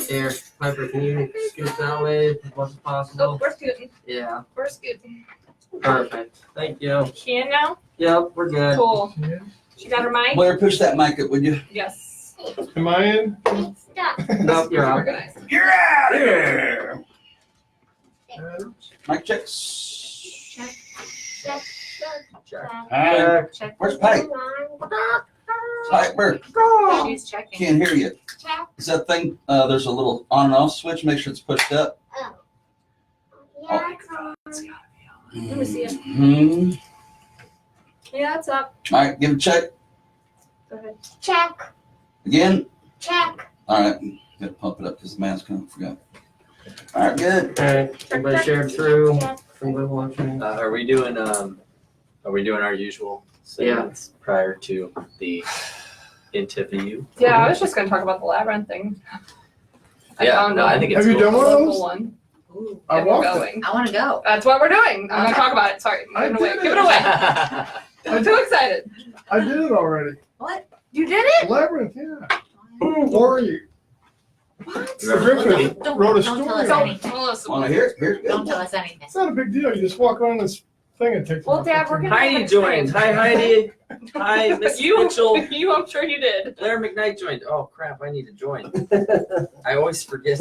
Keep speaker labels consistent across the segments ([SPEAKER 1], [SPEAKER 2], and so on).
[SPEAKER 1] Here, Piper, can you scoot that way as much as possible?
[SPEAKER 2] Oh, we're scooting.
[SPEAKER 1] Yeah.
[SPEAKER 2] We're scooting.
[SPEAKER 1] Perfect. Thank you.
[SPEAKER 2] She in now?
[SPEAKER 1] Yep, we're good.
[SPEAKER 2] Cool. She got her mic?
[SPEAKER 3] Blair, push that mic up, would you?
[SPEAKER 2] Yes.
[SPEAKER 4] Am I in?
[SPEAKER 1] Nope, you're out.
[SPEAKER 2] Organized.
[SPEAKER 3] You're out of here. Mic checks.
[SPEAKER 1] Check.
[SPEAKER 3] Alright.
[SPEAKER 2] Check.
[SPEAKER 3] Where's Pipe? Piper,
[SPEAKER 2] She's checking.
[SPEAKER 3] can't hear you. Is that thing, there's a little on and off switch, make sure it's pushed up.
[SPEAKER 2] Let me see it.
[SPEAKER 3] Mm-hmm.
[SPEAKER 2] Yeah, it's up.
[SPEAKER 3] All right, give it a check.
[SPEAKER 2] Go ahead.
[SPEAKER 5] Check.
[SPEAKER 3] Again.
[SPEAKER 5] Check.
[SPEAKER 3] All right, gotta pump it up because the man's kind of forgot. All right, good.
[SPEAKER 1] Alright, everybody shared through. Everybody watching.
[SPEAKER 6] Are we doing our usual segments prior to the interview?
[SPEAKER 2] Yeah, I was just gonna talk about the labyrinth thing.
[SPEAKER 6] I think it's
[SPEAKER 4] Have you
[SPEAKER 6] cool.
[SPEAKER 4] done one of
[SPEAKER 2] Local
[SPEAKER 4] those?
[SPEAKER 2] one.
[SPEAKER 4] I
[SPEAKER 2] And we're
[SPEAKER 4] walked it.
[SPEAKER 2] going.
[SPEAKER 5] I want to go.
[SPEAKER 2] That's what we're doing. I'm gonna talk about it. Sorry.
[SPEAKER 4] I
[SPEAKER 2] Give it away.
[SPEAKER 4] did
[SPEAKER 2] Give
[SPEAKER 4] it.
[SPEAKER 2] it away. I'm too excited.
[SPEAKER 4] I did it already.
[SPEAKER 5] What? You did it?
[SPEAKER 4] Labyrinth, yeah. Lori Griffith
[SPEAKER 5] Don't
[SPEAKER 4] wrote a
[SPEAKER 5] tell
[SPEAKER 4] story.
[SPEAKER 5] us
[SPEAKER 4] on it.
[SPEAKER 5] anything.
[SPEAKER 2] Don't listen.
[SPEAKER 3] Want to hear it? Here's
[SPEAKER 5] Don't
[SPEAKER 3] good.
[SPEAKER 5] tell us anything.
[SPEAKER 4] It's not a big deal. You just walk around this thing and take.
[SPEAKER 2] Well, Dad, we're gonna-
[SPEAKER 6] Heidi joined. Hi, Heidi. Hi, Miss
[SPEAKER 2] You,
[SPEAKER 6] Mitchell.
[SPEAKER 2] you, I'm sure you did.
[SPEAKER 6] Blair McKnight joined. Oh crap! I need to join. I always forget.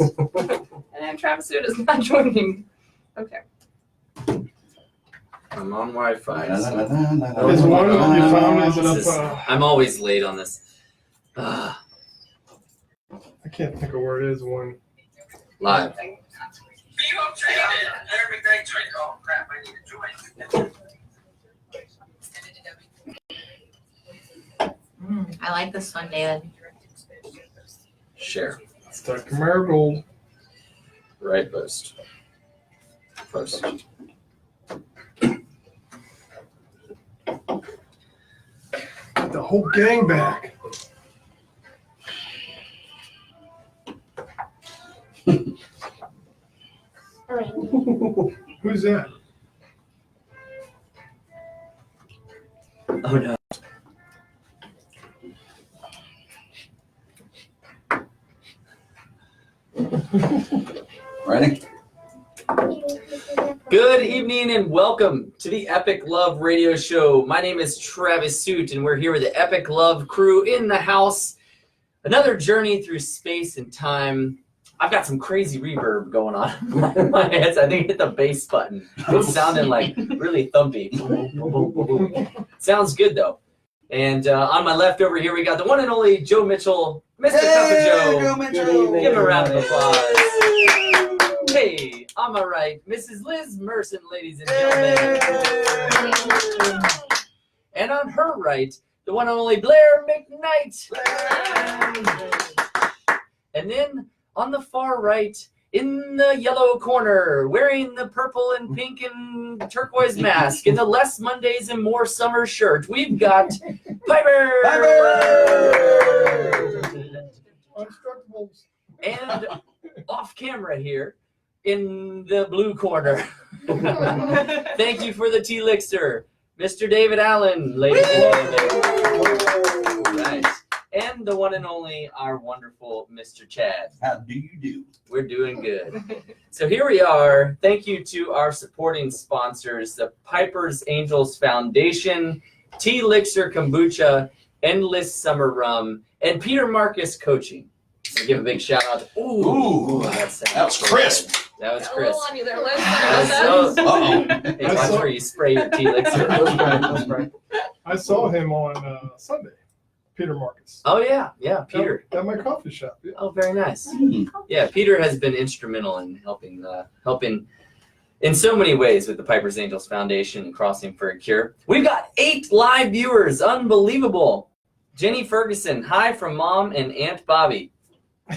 [SPEAKER 2] And Travis Hood is not joining. Okay.
[SPEAKER 6] I'm on Wi-Fi.
[SPEAKER 4] Is one you found? Is it
[SPEAKER 6] This is-
[SPEAKER 4] up?
[SPEAKER 6] I'm always late on this.
[SPEAKER 4] I can't think of where it is. One.
[SPEAKER 6] Live.
[SPEAKER 3] Oh crap! I need to join.
[SPEAKER 5] I like this one, David.
[SPEAKER 6] Share.
[SPEAKER 4] It's Dr. Marigold.
[SPEAKER 6] Right post. Post.
[SPEAKER 4] Got the whole gang back. Who's that?
[SPEAKER 6] Oh no.
[SPEAKER 3] Ready?
[SPEAKER 6] Good evening and welcome to the Epic Love Radio Show. My name is Travis Soot and we're here with the Epic Love crew in the house. Another journey through space and time. I've got some crazy reverb going on in my head. I think I hit the bass button. It's sounding like really thumpy. Sounds good though. And on my left over here, we got the one and only Joe Mitchell, Mr. Pepper Joe.
[SPEAKER 3] Go Mitchell.
[SPEAKER 6] Give him a round of applause. Hey, on my right, Mrs. Liz Merson, ladies and gentlemen. And on her right, the one and only Blair McKnight. And then on the far right, in the yellow corner, wearing the purple and pink and turquoise mask and the Less Mondays and More Summer shirt, we've got Piper.
[SPEAKER 4] Unstructables.
[SPEAKER 6] And off camera here, in the blue corner. Thank you for the T-Lixer, Mr. David Allen, ladies and gentlemen. Right. And the one and only, our wonderful Mr. Chad.
[SPEAKER 3] How do you do?
[SPEAKER 6] We're doing good. So here we are. Thank you to our supporting sponsors, the Piper's Angels Foundation, T-Lixer Kombucha, Endless Summer Rum, and Peter Marcus Coaching. So give a big shout out.
[SPEAKER 3] Ooh,
[SPEAKER 6] that
[SPEAKER 3] was crisp.
[SPEAKER 6] That was
[SPEAKER 2] Got a little
[SPEAKER 6] crisp.
[SPEAKER 2] on you there, Liz.
[SPEAKER 6] That was so-
[SPEAKER 3] Uh-oh.
[SPEAKER 6] Hey, watch where you spray your T-Lixer.
[SPEAKER 4] I saw him on Sunday. Peter Marcus.
[SPEAKER 6] Oh yeah, Peter.
[SPEAKER 4] At my coffee shop. Yeah.
[SPEAKER 6] Oh, very nice.
[SPEAKER 3] Hmm.
[SPEAKER 6] Yeah, Peter has been instrumental in helping in so many ways with the Piper's Angels Foundation and Crossing for a Cure. We've got 8 live viewers. Unbelievable. Jenny Ferguson, hi from Mom and Aunt Bobby.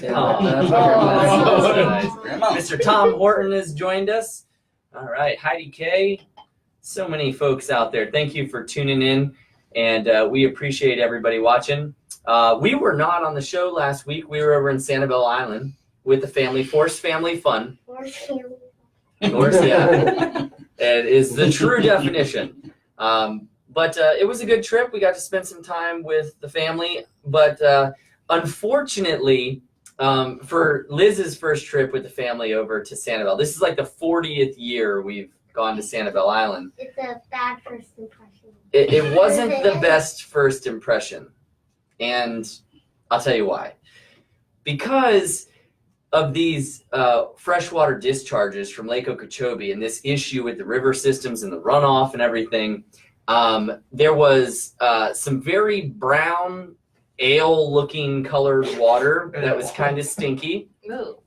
[SPEAKER 6] Oh, that's nice.
[SPEAKER 3] Grandma.
[SPEAKER 6] Mr. Tom Horton has joined us. All right, Heidi K. So many folks out there. Thank you for tuning in, and we appreciate everybody watching. We were not on the show last week. We were over in Sanibel Island with the family, Force Family Fun. Force, yeah. It is the true definition. But it was a good trip. We got to spend some time with the family, but unfortunately, for Liz's first trip with the family over to Sanibel. This is like the 40th year we've gone to Sanibel Island.
[SPEAKER 5] It's a bad first impression.
[SPEAKER 6] It wasn't the best first impression, and I'll tell you why. Because of these freshwater discharges from Lake Okeechobee and this issue with the river systems and the runoff and everything, there was some very brown, ale-looking colored water that was kind of stinky.
[SPEAKER 2] Ooh.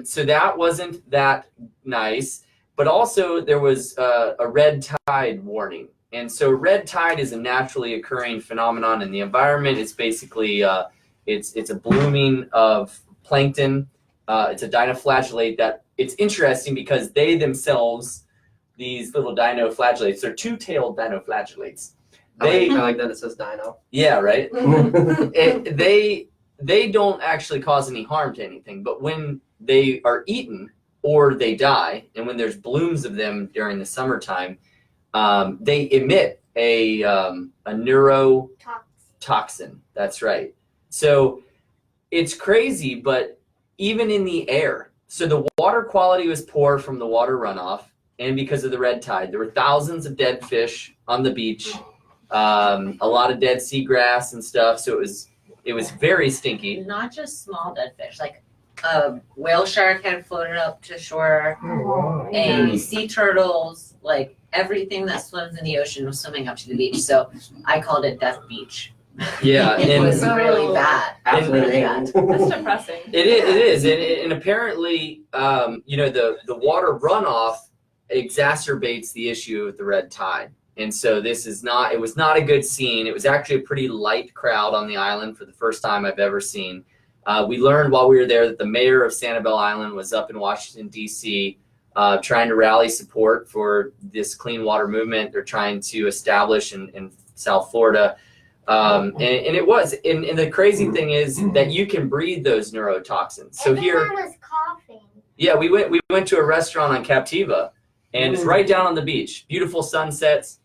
[SPEAKER 6] So that wasn't that nice. But also there was a red tide warning. And so red tide is a naturally occurring phenomenon in the environment. It's basically, it's a blooming of plankton. It's a dinoflagellate that it's interesting because they themselves, these little dinoflagellates, they're two-tailed dinoflagellates.
[SPEAKER 1] I like that it says dino.
[SPEAKER 6] Yeah, right? They don't actually cause any harm to anything, but when they are eaten or they die, and when there's blooms of them during the summertime, they emit a neurotoxin. That's right. So it's crazy, but even in the air, so the water quality was poor from the water runoff, and because of the red tide, there were thousands of dead fish on the beach, a lot of dead seagrass and stuff. So it was very stinky.
[SPEAKER 7] Not just small dead fish, like a whale shark had floated up to shore,
[SPEAKER 4] Oh, wow.
[SPEAKER 7] and sea turtles, like everything that swims in the ocean was swimming up to the beach. So I called it Death Beach.
[SPEAKER 6] Yeah,
[SPEAKER 7] It
[SPEAKER 6] and
[SPEAKER 7] was really bad.
[SPEAKER 1] Absolutely.
[SPEAKER 7] Really bad.
[SPEAKER 2] That's depressing.
[SPEAKER 6] It is, and apparently, the water runoff exacerbates the issue with the red tide, and so it was not a good scene. It was actually a pretty light crowd on the island for the first time I've ever seen. We learned while we were there that the mayor of Sanibel Island was up in Washington, D.C., trying to rally support for this clean water movement they're trying to establish in South Florida. And it was, and the crazy thing is that you can breathe those neurotoxins. So
[SPEAKER 5] Everyone
[SPEAKER 6] here,
[SPEAKER 5] was coughing.
[SPEAKER 6] yeah, we went to a restaurant on Captiva, and it's right down on the beach. Beautiful sunsets.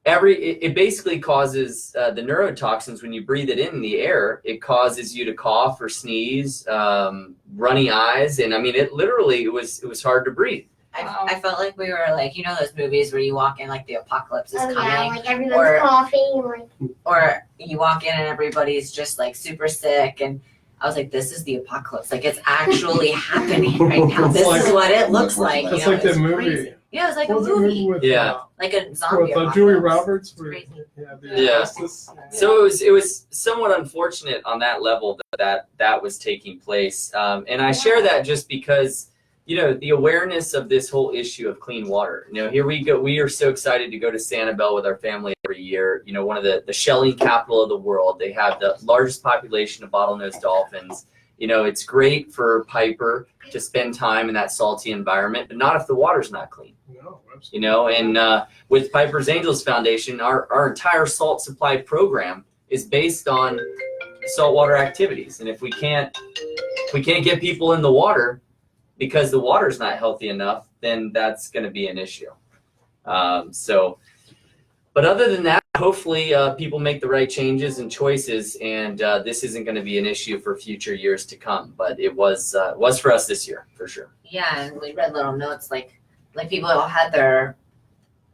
[SPEAKER 6] It basically causes the neurotoxins when you breathe it in the air. It causes you to cough or sneeze, runny eyes, and I mean, it was hard to breathe.
[SPEAKER 7] I felt like we were like, you know those movies where you walk in like the apocalypse is
[SPEAKER 5] Oh yeah,
[SPEAKER 7] coming,
[SPEAKER 5] like everyone's
[SPEAKER 7] or-
[SPEAKER 5] coughing. Like
[SPEAKER 7] or you walk in and everybody's just like super sick, and I was like, this is the apocalypse. Like it's actually happening right now.
[SPEAKER 4] It's
[SPEAKER 7] This
[SPEAKER 4] like-
[SPEAKER 7] is what it looks like.
[SPEAKER 4] It's
[SPEAKER 7] you know,
[SPEAKER 4] like that
[SPEAKER 7] it's
[SPEAKER 4] movie.
[SPEAKER 7] crazy. Yeah, it was like
[SPEAKER 4] What
[SPEAKER 7] a
[SPEAKER 4] was the movie
[SPEAKER 7] movie,
[SPEAKER 4] with,
[SPEAKER 6] Yeah.
[SPEAKER 7] like a zombie
[SPEAKER 4] with
[SPEAKER 7] apocalypse.
[SPEAKER 4] Julie Roberts?
[SPEAKER 7] It's
[SPEAKER 4] Where,
[SPEAKER 7] crazy.
[SPEAKER 4] yeah, the
[SPEAKER 6] Yeah.
[SPEAKER 4] Justice.
[SPEAKER 6] So it was somewhat unfortunate on that level that was taking place, and I share that just because the awareness of this whole issue of clean water. Here we go. We are so excited to go to Sanibel with our family every year. One of the shelling capital of the world. They have the largest population of bottlenose dolphins. It's great for Piper to spend time in that salty environment, but not if the water's not clean.
[SPEAKER 4] No, absolutely.
[SPEAKER 6] And with Piper's Angels Foundation, our entire salt supply program is based on saltwater activities. And if we can't get people in the water because the water's not healthy enough, then that's going to be an issue. But other than that, hopefully people make the right changes and choices, and this isn't going to be an issue for future years to come. But it was for us this year, for sure.
[SPEAKER 7] Yeah, and we read little notes like people all had their,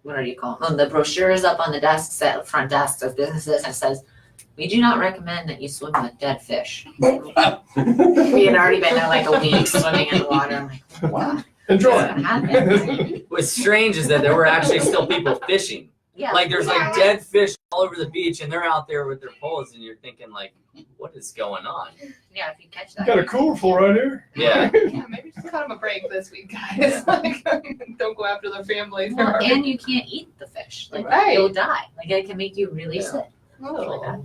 [SPEAKER 7] what do you call them? The brochures up on the desks at front desks of businesses, and it says, we do not recommend that you swim with dead fish. We had already been there like a week swimming in the water. I'm like, wow,
[SPEAKER 4] Enjoy.
[SPEAKER 7] what's gonna happen?
[SPEAKER 6] What's strange is that there were actually still people fishing.
[SPEAKER 7] Yeah,
[SPEAKER 6] Like there's like dead fish all over the beach, and they're out there with their poles, and you're thinking like, what is going on?
[SPEAKER 7] yeah, if you catch
[SPEAKER 4] You
[SPEAKER 7] that.
[SPEAKER 4] got a cooler full right here.
[SPEAKER 6] Yeah.
[SPEAKER 2] Yeah, maybe just cut them a break this week, guys. Like, don't go after their family.
[SPEAKER 7] Well, and you can't eat the fish. Like
[SPEAKER 2] Right.
[SPEAKER 7] you'll die. Like it can make you really
[SPEAKER 6] Yeah.
[SPEAKER 7] sick.
[SPEAKER 2] Oh.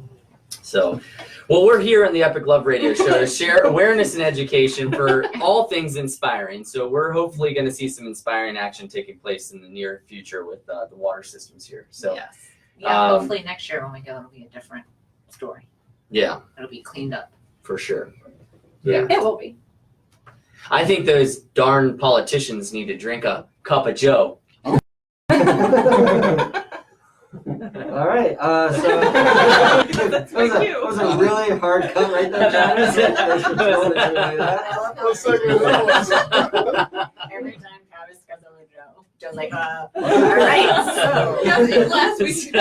[SPEAKER 6] So, well, we're here on the Epic Love Radio Show to share awareness and education for all things inspiring. So we're hopefully going to see some inspiring action taking place in the near future with the water systems here. So,
[SPEAKER 2] Yes.
[SPEAKER 7] Yeah,
[SPEAKER 6] Um,
[SPEAKER 7] hopefully next year when we go, it'll be a different story.
[SPEAKER 6] yeah,
[SPEAKER 7] It'll be cleaned up.
[SPEAKER 6] for sure.
[SPEAKER 2] It will be.
[SPEAKER 6] I think those darn politicians need to drink a cup of Joe.
[SPEAKER 1] All right. That was a really hard cut right there, Travis. Thanks for throwing it to me like that.
[SPEAKER 4] What segment that was?
[SPEAKER 7] Every time Travis comes over Joe's like, all right, so.
[SPEAKER 2] Yes, last week,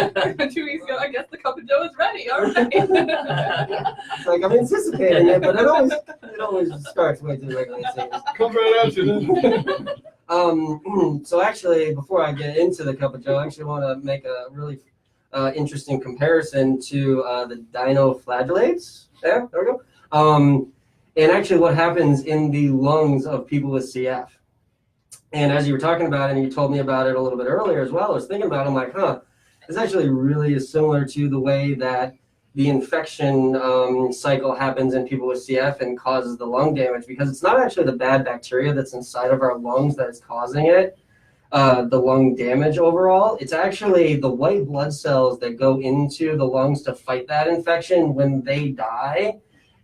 [SPEAKER 2] 2 weeks ago, I guess the cup of Joe is ready. All right.
[SPEAKER 1] It's like I'm anticipating it, but it always starts way too regularly.
[SPEAKER 4] Come right at you then.
[SPEAKER 1] So actually, before I get into the cup of Joe, I actually want to make a really interesting comparison to the dinoflagellates. There we go. And actually what happens in the lungs of people with CF. And as you were talking about it, and you told me about it a little bit earlier as well, I was thinking about it, I'm like, this actually really is similar to the way that the infection cycle happens in people with CF and causes the lung damage, because it's not actually the bad bacteria that's inside of our lungs that is causing it, the lung damage overall. It's actually the white blood cells that go into the lungs to fight that infection. When they die,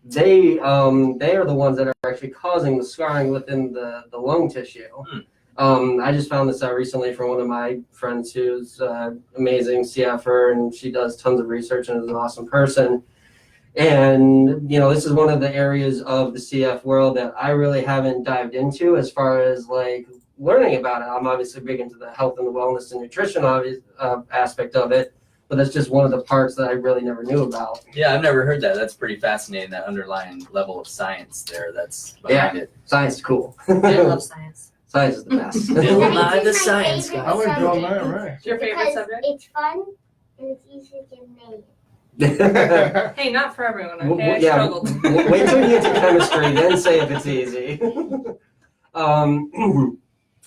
[SPEAKER 1] they are the ones that are actually causing the scarring within the lung tissue. I just found this out recently from one of my friends who's amazing CFer, and she does tons of research and is an awesome person. And, this is one of the areas of the CF world that I really haven't dived into as far as like learning about it. I'm obviously big into the health and the wellness and nutrition aspect of it, but that's just one of the parts that I really never knew about.
[SPEAKER 6] Yeah, I've never heard that. That's pretty fascinating, that underlying level of science there that's behind it.
[SPEAKER 1] Science is cool.
[SPEAKER 7] I love science.
[SPEAKER 1] Science is the best.
[SPEAKER 6] Bill
[SPEAKER 5] Science
[SPEAKER 6] Nye
[SPEAKER 5] is
[SPEAKER 6] the
[SPEAKER 5] my
[SPEAKER 6] Science
[SPEAKER 5] favorite
[SPEAKER 6] Guy.
[SPEAKER 4] I like drawing
[SPEAKER 5] subject
[SPEAKER 4] that right.
[SPEAKER 2] It's your favorite
[SPEAKER 5] because
[SPEAKER 2] subject?
[SPEAKER 5] It's fun and it's easy to get made.
[SPEAKER 2] Hey, not for everyone, okay? I
[SPEAKER 1] Yeah,
[SPEAKER 2] struggled.
[SPEAKER 1] wait till you get to chemistry, then say if it's easy.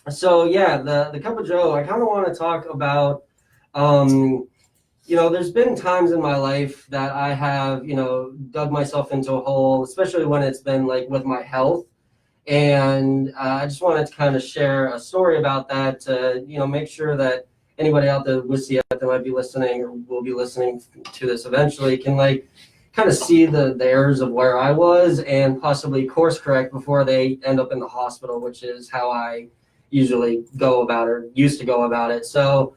[SPEAKER 1] So yeah, the cup of Joe, I kind of want to talk about, there's been times in my life that I have, dug myself into a hole, especially when it's been like with my health. And I just wanted to kind of share a story about that to, make sure that anybody out there with CF that might be listening or will be listening to this eventually can like kind of see the errors of where I was and possibly course correct before they end up in the hospital, which is how I usually go about or used to go about it. So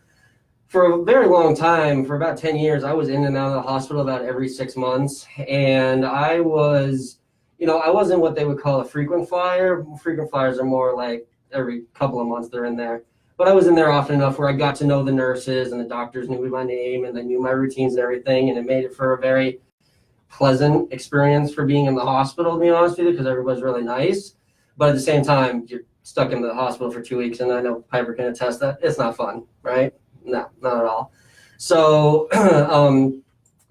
[SPEAKER 1] for a very long time, for about 10 years, I was in and out of the hospital about every 6 months. And I was, I wasn't what they would call a frequent flyer. Frequent flyers are more like every couple of months they're in there. But I was in there often enough where I got to know the nurses and the doctors knew my name and they knew my routines and everything. And it made it for a very pleasant experience for being in the hospital, to be honest with you, because everybody's really nice. But at the same time, you're stuck in the hospital for 2 weeks, and I know Piper can attest that it's not fun, right? No, not at all. So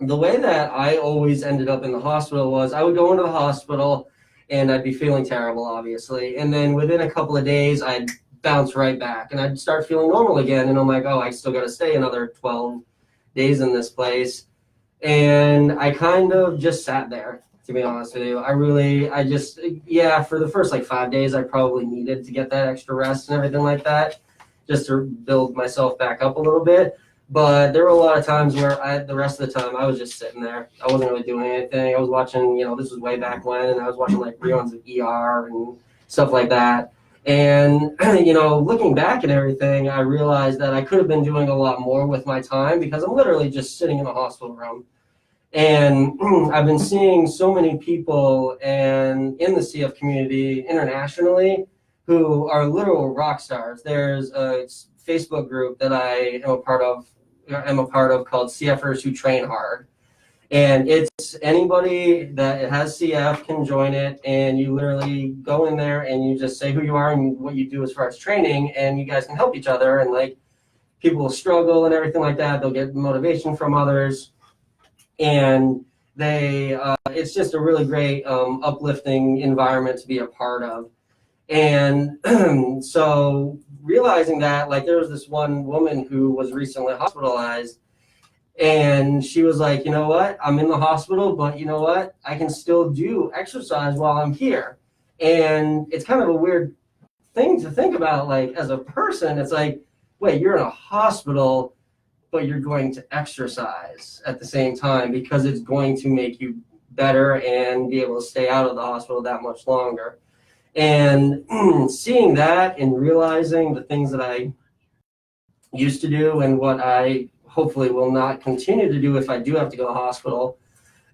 [SPEAKER 1] the way that I always ended up in the hospital was I would go into the hospital and I'd be feeling terrible, obviously. And then within a couple of days, I'd bounce right back and I'd start feeling normal again. And I'm like, oh, I still got to stay another 12 days in this place. And I kind of just sat there, to be honest with you. For the first like 5 days, I probably needed to get that extra rest and everything like that, just to build myself back up a little bit. But there were a lot of times where the rest of the time I was just sitting there. I wasn't really doing anything. I was watching, this was way back when, and I was watching like reruns of ER and stuff like that. And, looking back at everything, I realized that I could have been doing a lot more with my time because I'm literally just sitting in a hospital room. And I've been seeing so many people and in the CF community internationally who are literal rock stars. There's a Facebook group that I am a part of called CFers Who Train Hard. And it's anybody that has CF can join it, and you literally go in there and you just say who you are and what you do as far as training, and you guys can help each other. And like people will struggle and everything like that. They'll get motivation from others. And it's just a really great uplifting environment to be a part of. And so realizing that, like, there was this one woman who was recently hospitalized, and she was like, you know what, I'm in the hospital, but you know what, I can still do exercise while I'm here. And it's kind of a weird thing to think about, like, as a person. It's like, wait, you're in a hospital, but you're going to exercise at the same time because it's going to make you better and be able to stay out of the hospital that much longer. And seeing that and realizing the things that I used to do and what I hopefully will not continue to do if I do have to go to the hospital,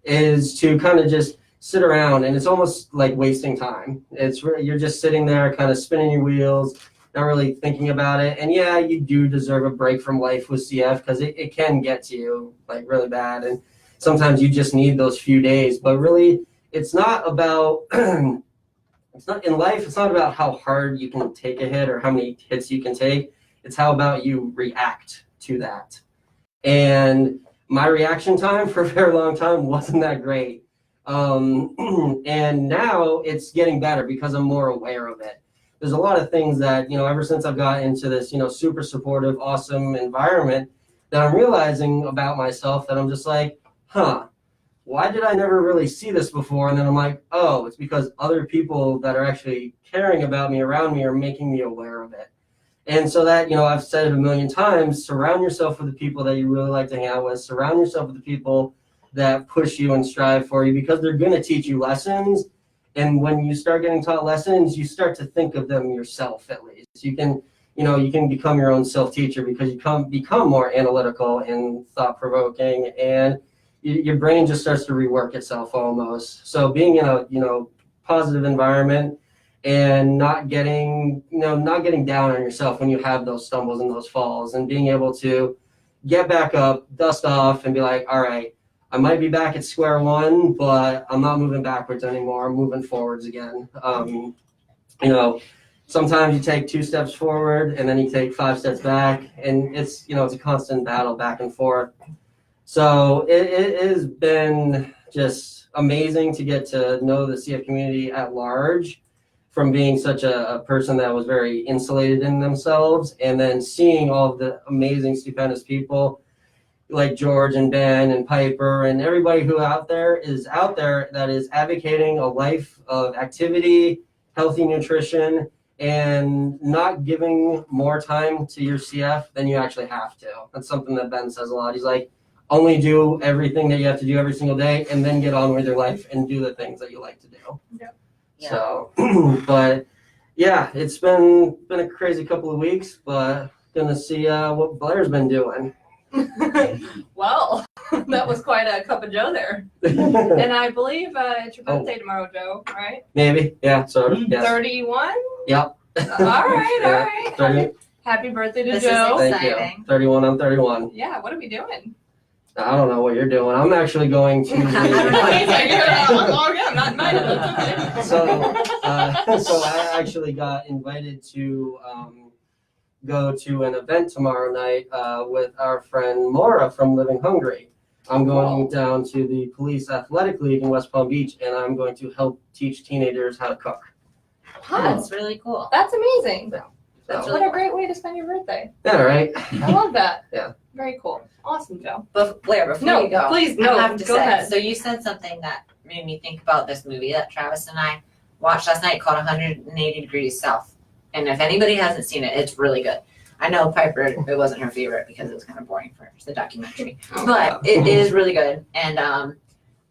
[SPEAKER 1] is to kind of just sit around, and it's almost like wasting time. It's really, you're just sitting there kind of spinning your wheels, not really thinking about it. And yeah, you do deserve a break from life with CF because it can get to you like really bad. And sometimes you just need those few days, but really it's not about, it's not in life. It's not about how hard you can take a hit or how many hits you can take. It's how about you react to that. And my reaction time for a very long time wasn't that great. And now it's getting better because I'm more aware of it. There's a lot of things that, ever since I've got into this, super supportive, awesome environment that I'm realizing about myself that I'm just like, why did I never really see this before? And then I'm like, oh, it's because other people that are actually caring about me around me are making me aware of it. And so that, I've said it a million times, surround yourself with the people that you really like to hang out with, surround yourself with the people that push you and strive for you, because they're going to teach you lessons. And when you start getting taught lessons, you start to think of them yourself, at least. You can, you can become your own self-teacher because you become more analytical and thought-provoking, and your brain just starts to rework itself almost. So being in a, positive environment and not getting down on yourself when you have those stumbles and those falls, and being able to get back up, dust off, and be like, all right, I might be back at square one, but I'm not moving backwards anymore. I'm moving forwards again. Sometimes you take 2 steps forward and then you take 5 steps back, and it's a constant battle back and forth. So it has been just amazing to get to know the CF community at large, from being such a person that was very insulated in themselves, and then seeing all of the amazing, stupendous people like George and Ben and Piper and everybody who out there that is advocating a life of activity, healthy nutrition, and not giving more time to your CF than you actually have to. That's something that Ben says a lot. He's like, only do everything that you have to do every single day, and then get on with your life and do the things that you like to do.
[SPEAKER 2] Yep.
[SPEAKER 7] Yeah.
[SPEAKER 1] So, but yeah, it's been a crazy couple of weeks, but gonna see what Blair's been doing.
[SPEAKER 2] Well, that was quite a cup of Joe there. And I believe it's your birthday tomorrow, Joe, right?
[SPEAKER 1] Maybe, yeah, sort of, yes.
[SPEAKER 2] 31?
[SPEAKER 1] Yep.
[SPEAKER 2] All right, all
[SPEAKER 1] Yeah,
[SPEAKER 2] right.
[SPEAKER 1] 30,
[SPEAKER 2] Happy birthday to
[SPEAKER 7] This is
[SPEAKER 2] Joe.
[SPEAKER 1] thank you.
[SPEAKER 7] Exciting.
[SPEAKER 1] 31, I'm 31.
[SPEAKER 2] Yeah, what are we doing?
[SPEAKER 1] I don't know what you're doing. I'm actually going to
[SPEAKER 2] He's like, oh, yeah, I'm not invited. That's okay.
[SPEAKER 1] so I actually got invited to go to an event tomorrow night with our friend Maura from Living Hungry. I'm going down to the Police Athletic League in West Palm Beach, and I'm going to help teach teenagers how to cook.
[SPEAKER 7] That's really cool.
[SPEAKER 2] That's amazing.
[SPEAKER 7] That's
[SPEAKER 1] So,
[SPEAKER 2] What a great way to spend your birthday.
[SPEAKER 1] yeah, right?
[SPEAKER 2] I love that.
[SPEAKER 1] Yeah.
[SPEAKER 2] Very cool. Awesome, Joe.
[SPEAKER 7] But Blair, before
[SPEAKER 2] No,
[SPEAKER 7] you go,
[SPEAKER 2] please,
[SPEAKER 7] I
[SPEAKER 2] no,
[SPEAKER 7] have to
[SPEAKER 2] go
[SPEAKER 7] say,
[SPEAKER 2] ahead.
[SPEAKER 7] so you said something that made me think about this movie that Travis and I watched last night called 180 Degrees South. And if anybody hasn't seen it, it's really good. I know Piper, it wasn't her favorite because it was kind of boring for the documentary, but it is really good. And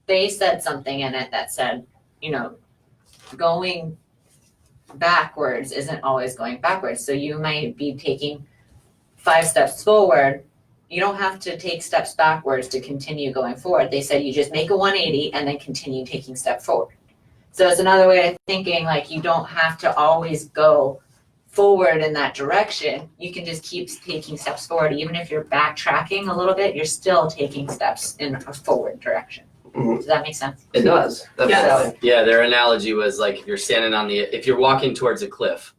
[SPEAKER 7] they said something in it that said, going backwards isn't always going backwards. So you might be taking 5 steps forward. You don't have to take steps backwards to continue going forward. They said you just make a 180 and then continue taking step forward. So it's another way of thinking, like, you don't have to always go forward in that direction. You can just keep taking steps forward. Even if you're backtracking a little bit, you're still taking steps in a forward direction.
[SPEAKER 1] Mhm.
[SPEAKER 7] Does that make sense?
[SPEAKER 1] It does.
[SPEAKER 2] Yes.
[SPEAKER 6] Yeah, their analogy was like if you're walking towards a cliff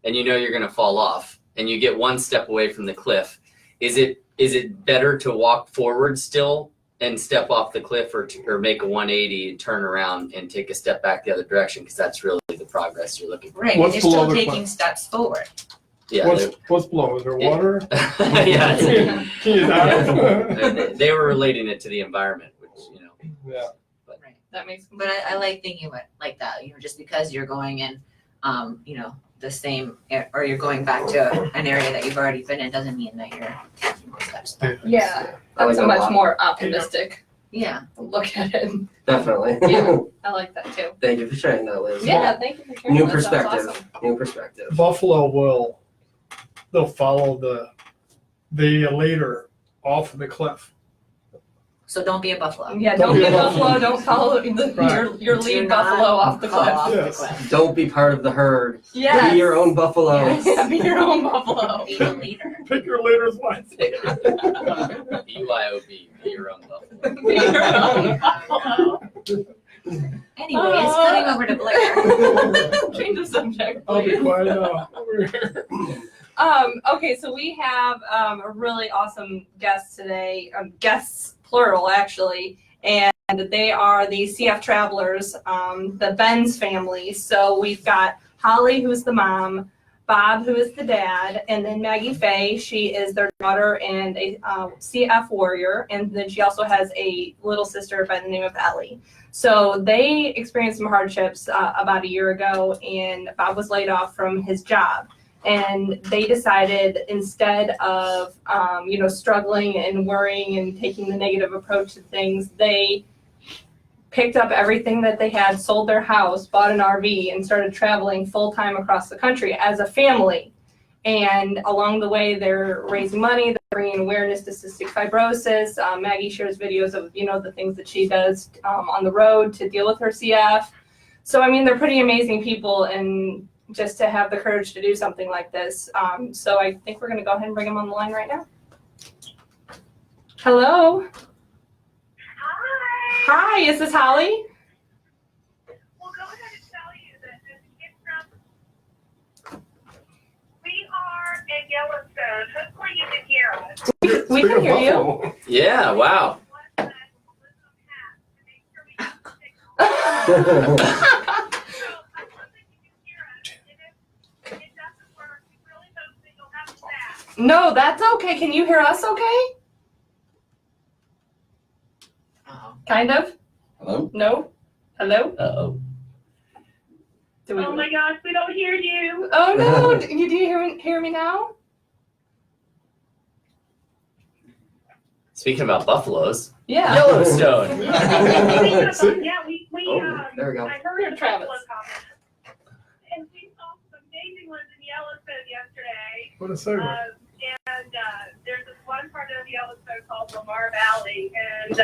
[SPEAKER 6] and you're going to fall off and you get 1 step away from the cliff, is it better to walk forward still and step off the cliff, or make a 180 and turn around and take a step back the other direction, because that's really the progress you're looking for.
[SPEAKER 7] Right.
[SPEAKER 4] What's
[SPEAKER 7] You're
[SPEAKER 4] below
[SPEAKER 7] still
[SPEAKER 4] the
[SPEAKER 7] taking
[SPEAKER 4] cliff?
[SPEAKER 7] steps forward.
[SPEAKER 6] Yeah,
[SPEAKER 4] What's below? Is there
[SPEAKER 6] Yeah.
[SPEAKER 4] water?
[SPEAKER 6] yeah.
[SPEAKER 4] Can you dive?
[SPEAKER 6] They were relating it to the environment, which
[SPEAKER 4] Yeah.
[SPEAKER 2] That makes
[SPEAKER 7] But I like thinking of it like that. Just because you're going in, the same, or you're going back to an area that you've already been in, doesn't mean that you're taking more steps.
[SPEAKER 2] Yeah.
[SPEAKER 1] I like
[SPEAKER 2] That's a
[SPEAKER 1] that a
[SPEAKER 2] much
[SPEAKER 1] lot.
[SPEAKER 2] more optimistic
[SPEAKER 7] Yeah.
[SPEAKER 2] look at it.
[SPEAKER 1] Definitely.
[SPEAKER 2] Yeah. I like that too.
[SPEAKER 1] Thank you for sharing that, Liz.
[SPEAKER 2] Yeah, thank you for sharing.
[SPEAKER 1] New
[SPEAKER 2] that. That's
[SPEAKER 1] perspective.
[SPEAKER 2] awesome.
[SPEAKER 1] New perspective.
[SPEAKER 4] Buffalo they'll follow the leader off the cliff.
[SPEAKER 7] So don't be a buffalo.
[SPEAKER 2] Yeah, don't be a buffalo. Don't follow your
[SPEAKER 7] Do
[SPEAKER 2] lead
[SPEAKER 7] not
[SPEAKER 2] buffalo off the
[SPEAKER 7] fall
[SPEAKER 2] cliff.
[SPEAKER 7] off
[SPEAKER 4] Yes.
[SPEAKER 7] the cliff.
[SPEAKER 1] Don't be part of the herd.
[SPEAKER 2] Yes.
[SPEAKER 1] Be your own buffalo.
[SPEAKER 2] Yeah, be your own buffalo.
[SPEAKER 7] Be the leader.
[SPEAKER 4] Pick your leaders wisely.
[SPEAKER 6] BYOB, be your own buffalo.
[SPEAKER 2] Be your own buffalo.
[SPEAKER 7] Anyways, cutting over to Blair.
[SPEAKER 2] Change the subject,
[SPEAKER 4] I'll be
[SPEAKER 2] please.
[SPEAKER 4] quiet now. Over here.
[SPEAKER 2] Okay, so we have a really awesome guest today, guests plural actually, and they are the CF Travelers, the Benz family. So we've got Holly, who's the mom, Bob, who is the dad, and then Maggie Faye, she is their daughter and a CF warrior, and then she also has a little sister by the name of Ellie. So they experienced some hardships about a year ago, and Bob was laid off from his job. And they decided, instead of struggling and worrying and taking the negative approach to things, they picked up everything that they had, sold their house, bought an RV, and started traveling full-time across the country as a family. And along the way, they're raising money, they're bringing awareness to cystic fibrosis. Maggie shares videos of, the things that she does on the road to deal with her CF. So, I mean, they're pretty amazing people, and just to have the courage to do something like this. So I think we're going to go ahead and bring them on the line right now. Hello. Hi, is this Holly?
[SPEAKER 8] We'll go ahead and tell you that we are in Yellowstone. Hopefully you can hear us.
[SPEAKER 2] We can hear you.
[SPEAKER 6] Yeah, wow.
[SPEAKER 2] No, that's okay. Can you hear us okay? Kind of?
[SPEAKER 3] Hello?
[SPEAKER 2] No? Hello?
[SPEAKER 6] Uh-oh.
[SPEAKER 2] Do we...
[SPEAKER 8] Oh my gosh, we don't hear you.
[SPEAKER 2] Oh no, do you hear me now?
[SPEAKER 6] Speaking about buffaloes,
[SPEAKER 2] Yeah.
[SPEAKER 6] Yellowstone.
[SPEAKER 8] Yeah, we
[SPEAKER 1] There we go.
[SPEAKER 8] I heard
[SPEAKER 2] Here,
[SPEAKER 8] a
[SPEAKER 2] Travis.
[SPEAKER 8] couple of comments. And we saw some amazing ones in Yellowstone yesterday.
[SPEAKER 4] What a segment.
[SPEAKER 8] There's this one part of Yellowstone called Lamar Valley, and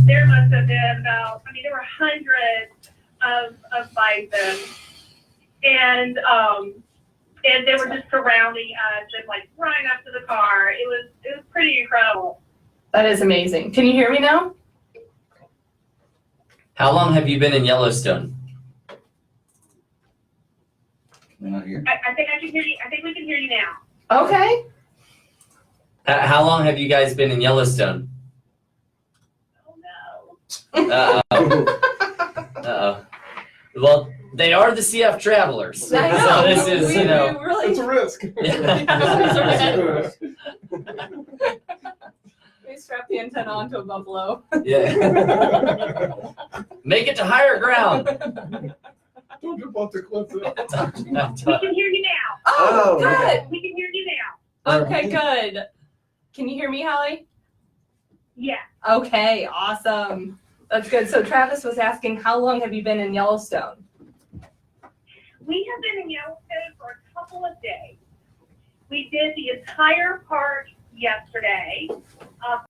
[SPEAKER 8] there must have been there were hundreds of bison, and they were just surrounding us and like running up to the car. It was pretty incredible.
[SPEAKER 2] That is amazing. Can you hear me now?
[SPEAKER 6] How long have you been in Yellowstone?
[SPEAKER 3] They're not here.
[SPEAKER 8] I think I can hear you. I think we can hear you now.
[SPEAKER 2] Okay.
[SPEAKER 6] How long have you guys been in Yellowstone?
[SPEAKER 8] Oh no.
[SPEAKER 6] Uh-oh. Uh-oh. Well, they are the CF Travelers.
[SPEAKER 2] I know.
[SPEAKER 6] So this is,
[SPEAKER 2] we
[SPEAKER 6] you know.
[SPEAKER 2] really
[SPEAKER 4] It's a risk.
[SPEAKER 2] we strap the antenna onto a buffalo.
[SPEAKER 6] Yeah. Make it to higher ground.
[SPEAKER 4] Don't jump off the cliff. though.
[SPEAKER 8] We can hear you now.
[SPEAKER 2] Oh,
[SPEAKER 1] Oh,
[SPEAKER 2] good.
[SPEAKER 8] We can hear you now.
[SPEAKER 2] Okay, good. Can you hear me, Holly?
[SPEAKER 8] Yeah.
[SPEAKER 2] Okay, awesome. That's good. So Travis was asking, how long have you been in Yellowstone?
[SPEAKER 8] We have been in Yellowstone for a couple of days. We did the entire park yesterday.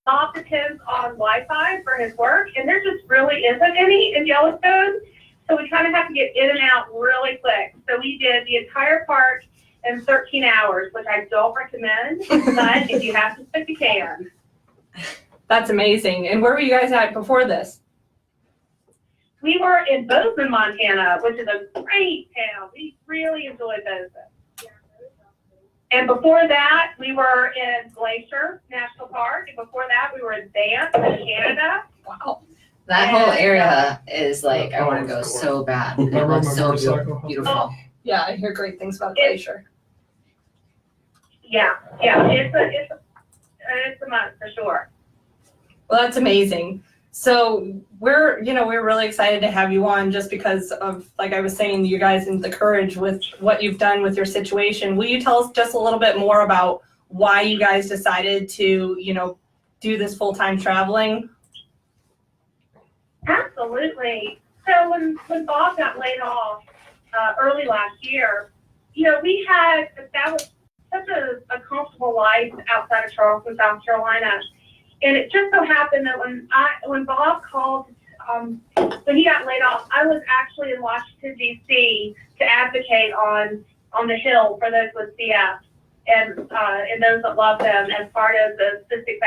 [SPEAKER 8] Bob depends on Wi-Fi for his work, and there just really isn't any in Yellowstone. So we kind of have to get in and out really quick. So we did the entire park in 13 hours, which I don't recommend, but if you have to stick, you can.
[SPEAKER 2] That's amazing. And where were you guys at before this?
[SPEAKER 8] We were in Bozeman, Montana, which is a great town. We really enjoyed Bozeman. And before that, we were in Glacier National Park. And before that, we were in Banff, Canada.
[SPEAKER 2] Wow.
[SPEAKER 7] That whole area is like, I want to go so bad. It
[SPEAKER 4] I rode
[SPEAKER 7] looks
[SPEAKER 4] my
[SPEAKER 7] so
[SPEAKER 4] motorcycle.
[SPEAKER 7] beautiful.
[SPEAKER 2] Yeah, I hear great things about Glacier.
[SPEAKER 8] Yeah, it's a month for sure.
[SPEAKER 2] Well, that's amazing. So we're really excited to have you on just because of, like I was saying, you guys and the courage with what you've done with your situation. Will you tell us just a little bit more about why you guys decided to, do this full-time traveling?
[SPEAKER 8] Absolutely. So when Bob got laid off early last year, we had established such a comfortable life outside of Charleston, South Carolina. And it just so happened that when Bob called, when he got laid off, I was actually in Washington D.C. to advocate on the Hill for those with CF and those that love them as part of the Cystic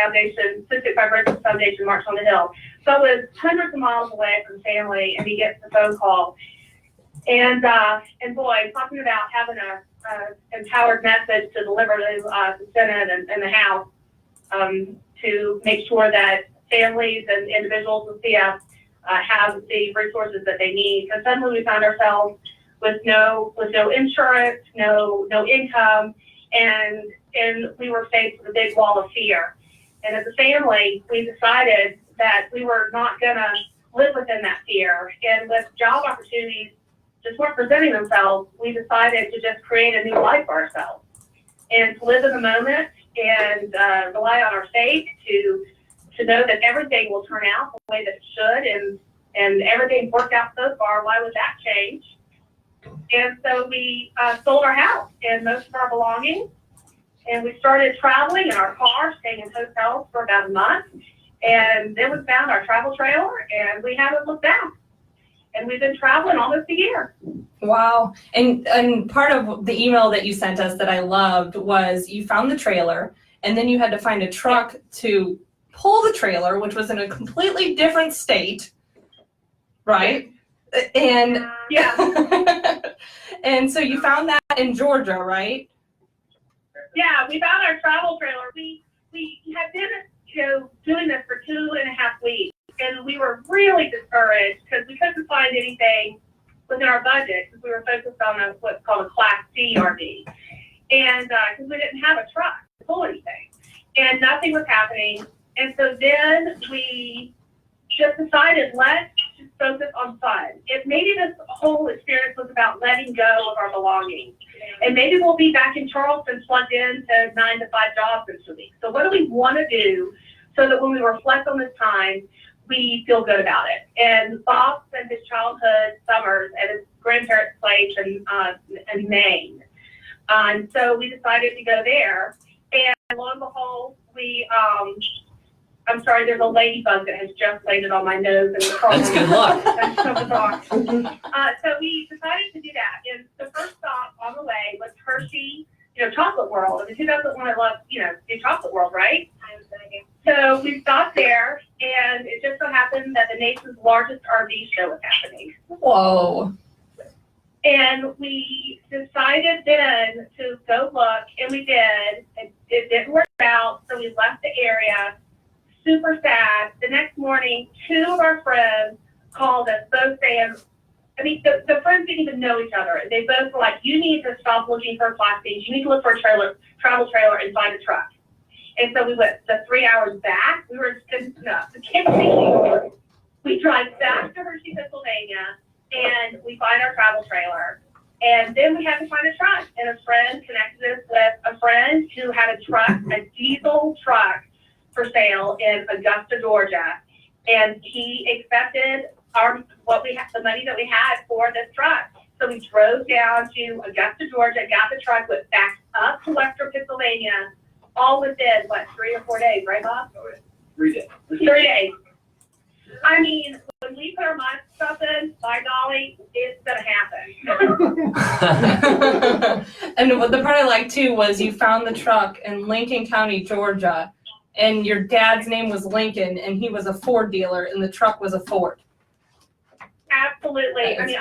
[SPEAKER 8] Fibrosis Foundation March on the Hill. So I was hundreds of miles away from family, and he gets the phone call. And boy, talking about having a empowered message to deliver to the Senate and the House to make sure that families and individuals with CF have the resources that they need. Because suddenly we found ourselves with no insurance, no income, and we were faced with a big wall of fear. And as a family, we decided that we were not going to live within that fear. And with job opportunities just weren't presenting themselves, we decided to just create a new life for ourselves and to live in the moment and rely on our faith to know that everything will turn out the way that it should, and everything's worked out so far. Why would that change? And so we sold our house and most of our belongings, and we started traveling in our car, staying in hotels for about a month, and then we found our travel trailer, and we haven't looked back. And we've been traveling almost a year.
[SPEAKER 2] Wow. And part of the email that you sent us that I loved was you found the trailer, and then you had to find a truck to pull the trailer, which was in a completely different state, right? And
[SPEAKER 8] Yeah.
[SPEAKER 2] and so you found that in Georgia, right?
[SPEAKER 8] Yeah, we found our travel trailer. We had been, doing this for 2.5 weeks, and we were really discouraged because we couldn't find anything within our budget because we were focused on what's called a Class C RV, and because we didn't have a truck to pull anything, and nothing was happening. And so then we just decided, let's just focus on fun. Maybe this whole experience was about letting go of our belongings. And maybe we'll be back in Charleston plugged into 9 to 5 jobs this week. So what do we want to do so that when we reflect on this time, we feel good about it? And Bob spent his childhood summers at his grandparents' place in Maine. And so we decided to go there. And lo and behold, I'm sorry, there's a ladybug that has just landed on my nose. And
[SPEAKER 6] That's good luck.
[SPEAKER 8] That's so bizarre. So we decided to do that. And the first stop on the way was Hershey, Chocolate World. I mean, who doesn't want to love, do Chocolate World, right? So we stopped there, and it just so happened that the nation's largest RV show was happening.
[SPEAKER 2] Whoa.
[SPEAKER 8] And we decided then to go look, and we did. It didn't work out, so we left the area. Super sad. The next morning, 2 of our friends called us, both saying, the friends didn't even know each other. They both were like, you need to stop looking for Class Bs. You need to look for a travel trailer and find a truck. And so we went the 3 hours back. We were just we drive back to Hershey, Pennsylvania, and we find our travel trailer. And then we had to find a truck. And a friend connected us with a friend who had a truck, a diesel truck, for sale in Augusta, Georgia, and he accepted the money that we had for this truck. So we drove down to Augusta, Georgia, got the truck, went back up to Western Pennsylvania, all within 3 or 4 days, right, Bob?
[SPEAKER 3] 3 days.
[SPEAKER 8] 3 days. I mean, when we put our minds to something, by golly, it's gonna happen.
[SPEAKER 2] And what the part I liked too was you found the truck in Lincoln County, Georgia. And your dad's name was Lincoln, and he was a Ford dealer, and the truck was a Ford.
[SPEAKER 8] Absolutely. I mean,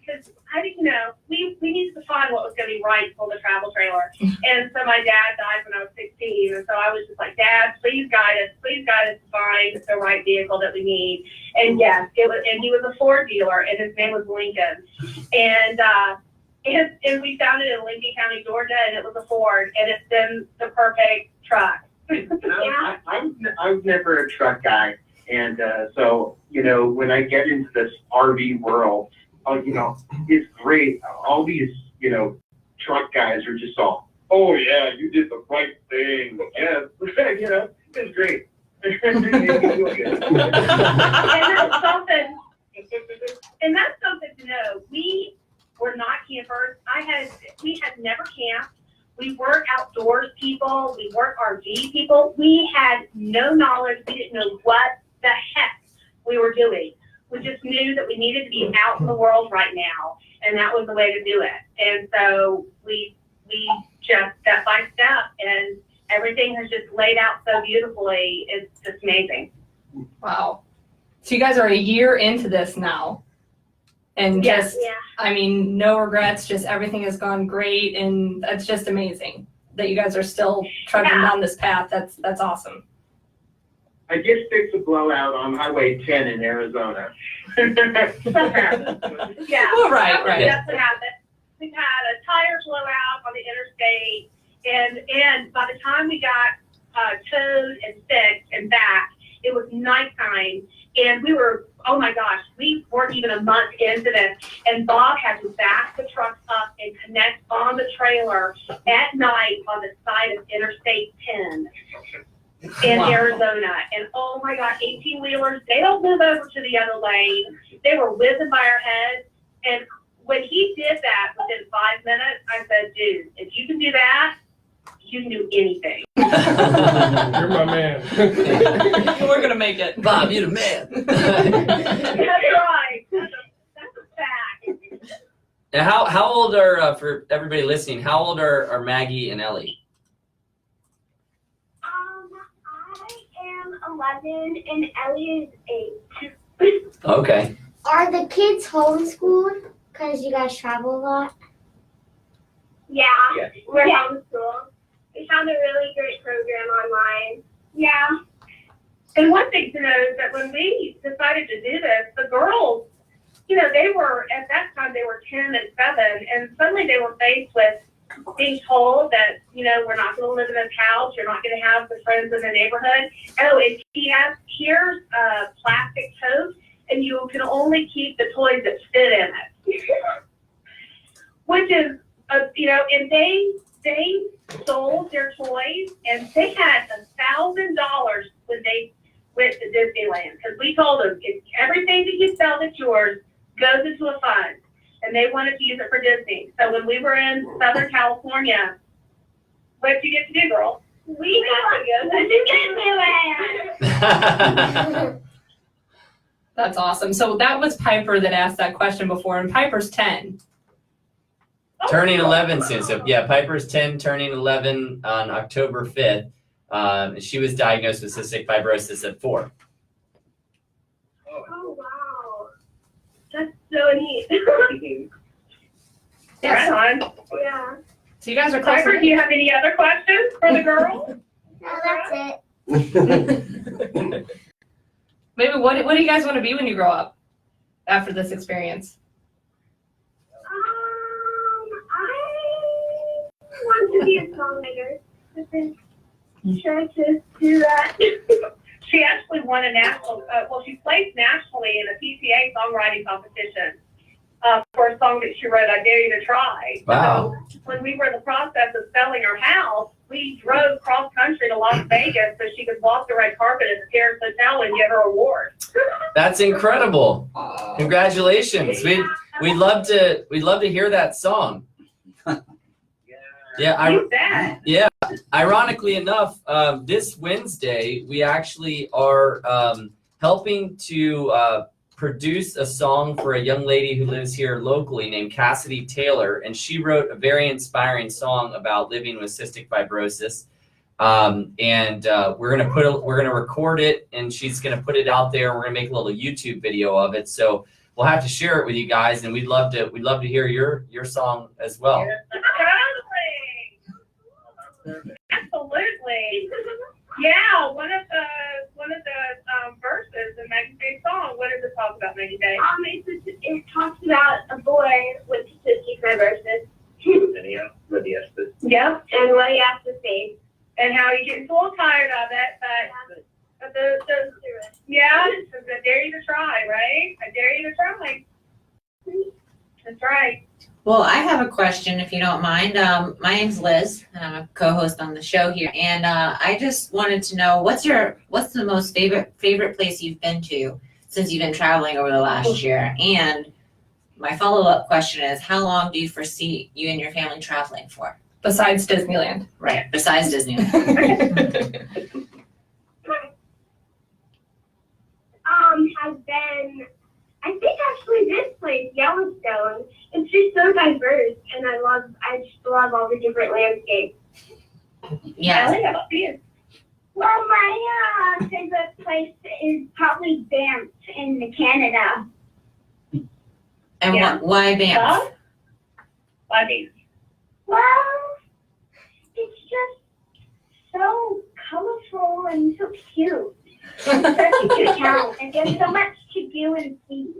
[SPEAKER 8] because I didn't know, we needed to find what was going to be right for the travel trailer. And so my dad died when I was 16, and so I was just like, Dad, please guide us to find the right vehicle that we need. And yes, he was a Ford dealer, and his name was Lincoln. And we found it in Lincoln County, Georgia, and it was a Ford, and it's been the perfect truck.
[SPEAKER 9] Yeah. I'm never a truck guy, and so when I get into this RV world, it's great. All these truck guys are just all, oh yeah, you did the right thing. Yes, it's great.
[SPEAKER 8] And that's something to know. We were not campers. We had never camped. We weren't outdoors people. We weren't RV people. We had no knowledge. We didn't know what the heck we were doing. We just knew that we needed to be out in the world right now, and that was the way to do it. And so we just step by step, and everything has just laid out so beautifully. It's just amazing.
[SPEAKER 2] Wow. So you guys are a year into this now. And
[SPEAKER 8] Yes.
[SPEAKER 2] just, I mean, no regrets, just everything has gone great, and it's just amazing that you guys are still trudging down this path. That's awesome.
[SPEAKER 9] I just fixed a blowout on Highway 10 in Arizona.
[SPEAKER 8] Yeah.
[SPEAKER 2] Well, right.
[SPEAKER 8] That's what happened. We had a tire blowout on the interstate, and by the time we got towed and fixed and back, it was nighttime, and we were, oh my gosh, we weren't even a month into this, and Bob had to back the truck up and connect on the trailer at night on the side of Interstate 10 in Arizona. And oh my God, 18-wheelers, they don't move over to the other lane. They were whizzing by our heads. And when he did that within 5 minutes, I said, dude, if you can do that, you can do anything.
[SPEAKER 4] You're my man.
[SPEAKER 2] We're going to make it.
[SPEAKER 6] Bob, you're the man.
[SPEAKER 8] That's right. That's a fact.
[SPEAKER 6] And how old are, for everybody listening, how old are Maggie and Ellie?
[SPEAKER 5] I am 11 and Ellie is 8.
[SPEAKER 6] Okay.
[SPEAKER 5] Are the kids homeschooled? Because you guys travel a lot? Yeah,
[SPEAKER 9] Yes.
[SPEAKER 5] we're homeschooled. We found a really great program online. Yeah.
[SPEAKER 8] And one thing to know is that when we decided to do this, the girls, you know, they were, at that time, they were 10 and 7, and suddenly they were faced with being told that, you know, we're not going to live in this house, you're not going to have the friends in the neighborhood. Oh, and here's a plastic tote, and you can only keep the toys that fit in it. Which is, you know, and they sold their toys, and they had $1,000 when they went to Disneyland, because we told them, if everything that you sell that's yours goes into a fund, and they wanted to use it for Disney. So when we were in Southern California, what did you get to do, girl?
[SPEAKER 5] We got to go to Disneyland.
[SPEAKER 2] That's awesome. So that was Piper that asked that question before, and Piper's 10.
[SPEAKER 6] Turning 11 soon. So yeah, Piper's 10, turning 11 on October 5th. She was diagnosed with cystic fibrosis at 4.
[SPEAKER 5] Oh, wow. That's so neat.
[SPEAKER 8] Right on.
[SPEAKER 5] Yeah.
[SPEAKER 2] So you guys are close.
[SPEAKER 8] Piper, do you have any other questions for the girls?
[SPEAKER 5] No, that's it.
[SPEAKER 2] Maybe what do you guys want to be when you grow up after this experience?
[SPEAKER 5] I want to be a songwriter. I've been trying to do that.
[SPEAKER 8] She actually won a national, she placed nationally in a PTA songwriting competition for a song that she wrote, I Dare You to Try.
[SPEAKER 6] Wow.
[SPEAKER 8] So when we were in the process of selling our house, we drove cross country to Las Vegas so she could walk the red carpet at the Paris Hotel and get her award.
[SPEAKER 6] That's incredible. Congratulations. We'd love to hear that song. Yeah,
[SPEAKER 8] You bet.
[SPEAKER 6] yeah. Ironically enough, this Wednesday we actually are helping to produce a song for a young lady who lives here locally named Cassidy Taylor, and she wrote a very inspiring song about living with cystic fibrosis. We're gonna record it, and she's gonna put it out there. We're gonna make a little YouTube video of it, so we'll have to share it with you guys, and we'd love to hear your song as well.
[SPEAKER 8] Absolutely. Yeah, one of the verses in Maggie Day's song. What does it talk about, Maggie Day?
[SPEAKER 5] It talks about a boy with cystic fibrosis.
[SPEAKER 8] Yep.
[SPEAKER 5] And what he has to face.
[SPEAKER 8] And how he gets a little tired of it, but yeah, it's I dare you to try, right? I dare you to try. That's right.
[SPEAKER 7] Well, I have a question, if you don't mind. My name's Liz, and I'm a co-host on the show here. And I just wanted to know, what's the most favorite place you've been to since you've been traveling over the last year? And my follow-up question is, how long do you foresee you and your family traveling for?
[SPEAKER 2] Besides Disneyland.
[SPEAKER 7] Right. Besides Disneyland.
[SPEAKER 5] Has been, I think actually this place, Yellowstone. It's just so diverse, and I just love all the different landscapes.
[SPEAKER 7] Yeah.
[SPEAKER 8] Ellie, how about you?
[SPEAKER 5] Well, my favorite place is probably Banff in Canada.
[SPEAKER 7] And
[SPEAKER 8] Yeah.
[SPEAKER 7] why Banff?
[SPEAKER 8] Huh? Why me?
[SPEAKER 5] Well, it's just so colorful and so cute. It's such a cute town, and there's so much to do and see.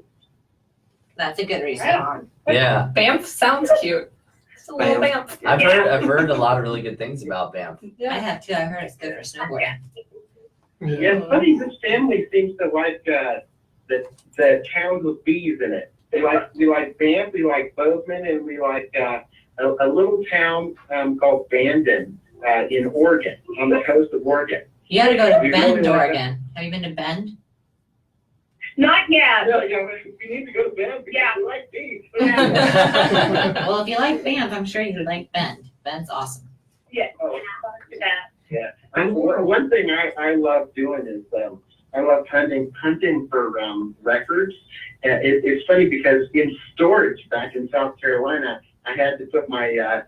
[SPEAKER 7] That's a good reason.
[SPEAKER 8] Right on.
[SPEAKER 6] Yeah.
[SPEAKER 2] Banff sounds cute. Just a little Banff.
[SPEAKER 6] I've heard a lot of really good things about Banff.
[SPEAKER 7] I have too. I heard it's good for snowboarding.
[SPEAKER 9] Yeah, it's funny, this family seems to like the towns with bees in it. We like Banff, we like Bozeman, and we like a little town called Bandon in Oregon, on the coast of Oregon.
[SPEAKER 7] You got to go to
[SPEAKER 9] We
[SPEAKER 7] Bend,
[SPEAKER 9] really like
[SPEAKER 7] Oregon. Have you been to Bend?
[SPEAKER 8] Not yet.
[SPEAKER 9] Yeah, we need to go to Banff because we like bees.
[SPEAKER 7] Well, if you like Banff, I'm sure you like Bend. Bend's awesome.
[SPEAKER 8] Yeah.
[SPEAKER 9] Oh,
[SPEAKER 8] Yeah.
[SPEAKER 9] And one thing I love doing is I love hunting for records. It's funny because in storage back in South Carolina, I had to put my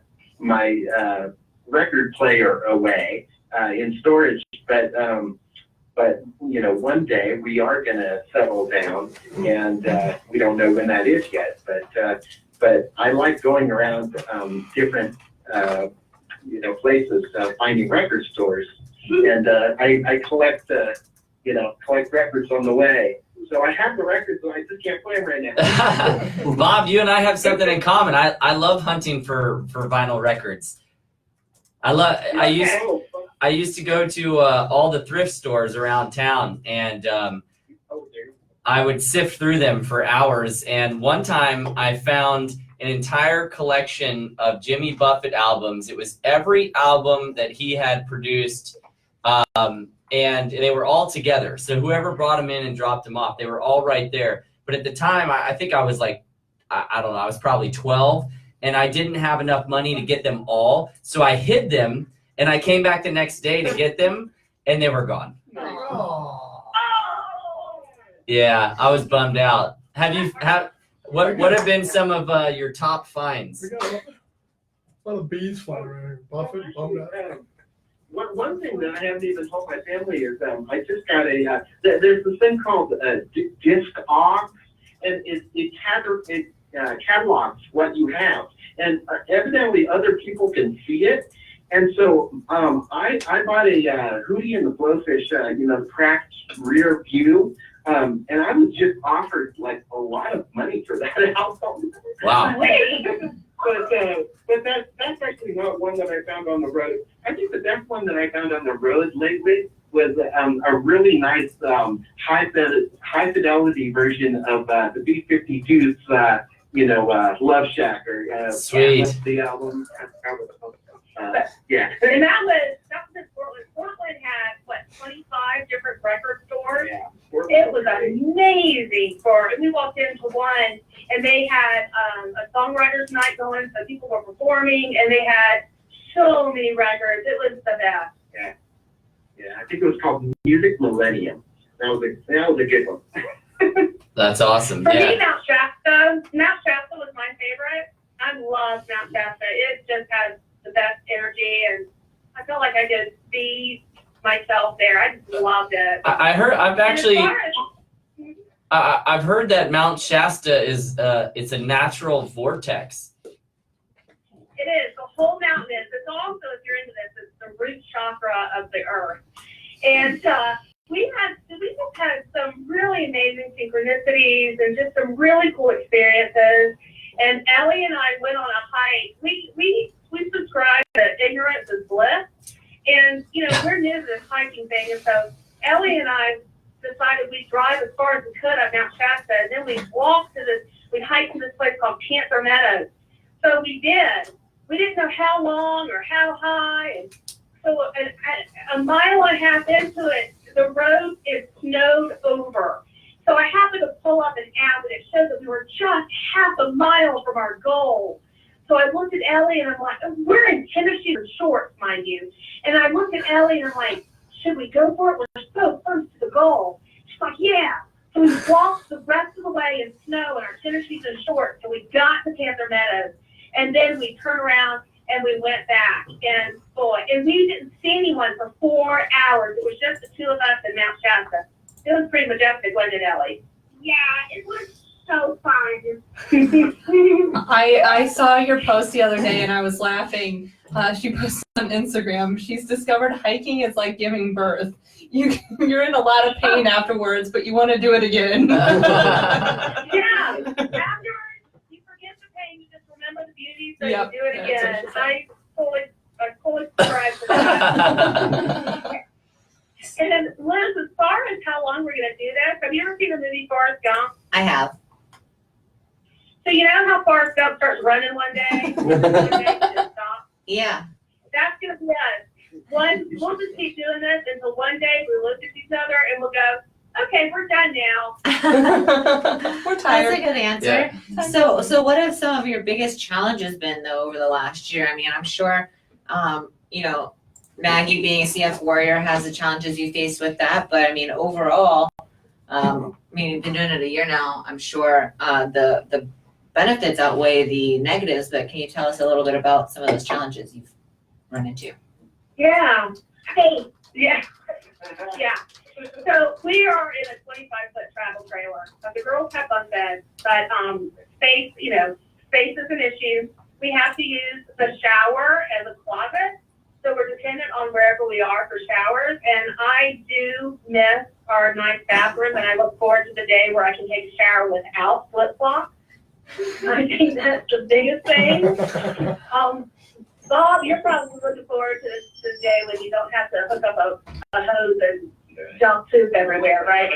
[SPEAKER 9] record player away in storage. But you know, one day we are going to settle down, and we don't know when that is yet. But I like going around different places, finding record stores, and I collect records on the way. So I have the records, but I just can't play them right now.
[SPEAKER 6] Bob, you and I have something in common. I love hunting for vinyl records. I used to go to all the thrift stores around town, and I would sift through them for hours. And one time I found an entire collection of Jimmy Buffett albums. It was every album that he had produced, and they were all together. So whoever brought them in and dropped them off, they were all right there. But at the time, I think I was like, I don't know, I was probably 12, and I didn't have enough money to get them all. So I hid them, and I came back the next day to get them, and they were gone. Yeah, I was bummed out. What have been some of your top finds?
[SPEAKER 4] We got a lot of bees flying around here. Buffett, bummed out.
[SPEAKER 9] One thing that I haven't even told my family is I just got there's this thing called Discogs, and it catalogs what you have, and evidently other people can see it. And so I bought a Hootie and the Blowfish, cracked rear view, and I was just offered like a lot of money for that album.
[SPEAKER 6] Wow.
[SPEAKER 9] But that's actually not one that I found on the road. I think the best one that I found on the road lately was a really nice high fidelity version of the B-52's Love Shack or
[SPEAKER 6] Sweet.
[SPEAKER 9] what's the album? Yeah.
[SPEAKER 8] And that was in Portland. Portland had 25 different record stores.
[SPEAKER 9] Yeah.
[SPEAKER 8] It was amazing. We walked into one, and they had a songwriters night going, so people were performing, and they had so many records. It was the best.
[SPEAKER 9] Yeah, I think it was called Music Millennium. That was a good one.
[SPEAKER 6] That's awesome.
[SPEAKER 8] For me,
[SPEAKER 6] Yeah.
[SPEAKER 8] Mount Shasta was my favorite. I love Mount Shasta. It just has the best energy, and I felt like I could be myself there. I just loved it.
[SPEAKER 6] I've
[SPEAKER 8] And as far as-
[SPEAKER 6] I've heard that Mount Shasta is it's a natural vortex.
[SPEAKER 8] It is. The whole mountain is. It's also, if you're into this, it's the root chakra of the earth. And we just had some really amazing synchronicities and just some really cool experiences. And Ellie and I went on a hike. We subscribe to ignorance is bliss. And, we're new to this hiking thing. And so Ellie and I decided we'd drive as far as we could up Mount Shasta. And then we'd hike to this place called Panther Meadows. So we did. We didn't know how long or how high. And so a mile and a half into it, the road is snowed over. So I happened to pull up an app, and it showed that we were just half a mile from our goal. So I looked at Ellie and I'm like, we're in tennis shoes and shorts, mind you. And I looked at Ellie and I'm like, should we go for it? We're so close to the goal. She's like, yeah. So we walked the rest of the way in snow in our tennis shoes and shorts. So we got to Panther Meadows. And then we turned around and we went back. And boy, and we didn't see anyone for 4 hours. It was just the two of us in Mount Shasta. It was pretty majestic, wasn't it, Ellie?
[SPEAKER 5] Yeah, it was so fun.
[SPEAKER 2] I saw your post the other day and I was laughing. She posted on Instagram. She's discovered hiking is like giving birth. You're in a lot of pain afterwards, but you want to do it again.
[SPEAKER 8] Yeah. Afterwards, you forget the pain. You just remember the beauty, so
[SPEAKER 2] Yep,
[SPEAKER 8] you do it
[SPEAKER 2] that's what
[SPEAKER 8] again.
[SPEAKER 2] she said.
[SPEAKER 8] I fully subscribe to that. And then, Liz, as far as how long we're going to do this, have you ever seen the movie Forrest Gump?
[SPEAKER 7] I have.
[SPEAKER 8] So you know how Forrest Gump starts running one day? One day he just stops?
[SPEAKER 7] Yeah.
[SPEAKER 8] That's going to be us. We'll just keep doing this until one day we look at each other and we'll go, okay, we're done now.
[SPEAKER 2] We're
[SPEAKER 7] That's
[SPEAKER 2] tired.
[SPEAKER 7] a good answer. So what have some of your biggest challenges been though over the last year? I mean, I'm sure, you know, Maggie being a CF warrior has the challenges you face with that, but I mean, overall, I mean, you've been doing it a year now. I'm sure the benefits outweigh the negatives, but can you tell us a little bit about some of those challenges you've run into?
[SPEAKER 8] Yeah. Hey. Yeah. Yeah. So we are in a 25-foot travel trailer. The girls have bunk beds, but space, space is an issue. We have to use the shower as a closet, so we're dependent on wherever we are for showers. And I do miss our nice bathroom, and I look forward to the day where I can take a shower without flip-flops. I think that's the biggest thing. Bob, you're probably looking forward to the day when you don't have to hook up a hose and dump soup everywhere, right?